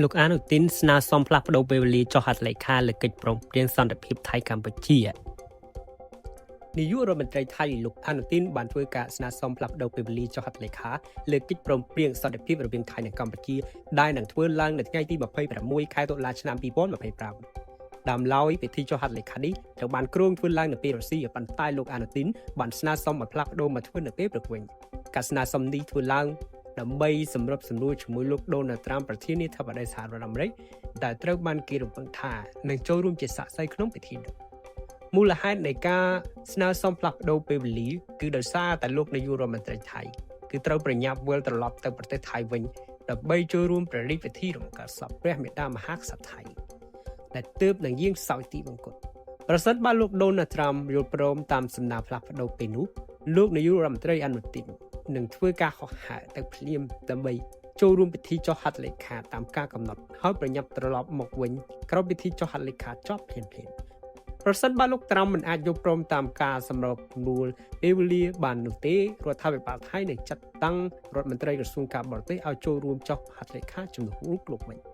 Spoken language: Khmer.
លោកអានុទីនស្នើសុំផ្លាស់ប្តូរពេលវេលាចុះហត្ថលេខាលើកិច្ចព្រមព្រៀងសន្តិភាពថៃកម្ពុជានាយករដ្ឋមន្ត្រីថៃលោកអានុទីនបានធ្វើការស្នើសុំផ្លាស់ប្តូរពេលវេលាចុះហត្ថលេខាលើកិច្ចព្រមព្រៀងសន្តិភាពរវាងថៃនិងកម្ពុជាដែលនឹងធ្វើឡើងនៅថ្ងៃទី26ខែតុលាឆ្នាំ2025ដើមឡើយពិធីចុះហត្ថលេខានេះត្រូវបានគ្រោងធ្វើឡើងនៅពេលរសៀលប៉ុន្តែលោកអានុទីនបានស្នើសុំឲ្យផ្លាស់ប្តូរមកធ្វើនៅពេលព្រឹកវិញការស្នើសុំនេះធ្វើឡើងដើម្បីសម្របសម្រួលជាមួយលោកដូណាល់ត្រាំប្រធានាធិបតីសហរដ្ឋអាមេរិកដែលត្រូវបានគេរំពឹងថានឹងចូលរួមជាសាក្សីក្នុងពិធីនោះមូលហេតុនៃការស្នើសុំផ្លាស់ប្តូរពេលវេលាគឺដោយសារតែលោកនាយករដ្ឋមន្ត្រីថៃគឺត្រូវប្រញាប់វិលត្រឡប់ទៅប្រទេសថៃវិញដើម្បីចូលរួមព្រះរាជពិធីរំកាល់សពព្រះមេដាមហាក្សត្រថៃដែលទើបនឹងយាងសោយទីបង្គំប្រសិនបើលោកដូណាល់ត្រាំយល់ព្រមតាមសំណើផ្លាស់ប្តូរពេលនោះលោកនាយករដ្ឋមន្ត្រីអានុទីននឹងធ្វើការហោះហើរទៅភ្លាមដើម្បីចូលរួមពិធីចុះហត្ថលេខាតាមការកំណត់ហើយប្រញាប់ត្រឡប់មកវិញក្រោយពិធីចុះហត្ថលេខាចប់ភ្លាមប្រសិនបើលោកត្រាំមិនអាចយល់ព្រមតាមការសម្របសម្រួលពេលវេលាបាននោះទេរដ្ឋាភិបាលថៃនឹងចាត់តាំងរដ្ឋមន្ត្រីក្រសួងការបរទេសឲ្យចូលរួមចុះហត្ថលេខាជំនួសលោកវិញ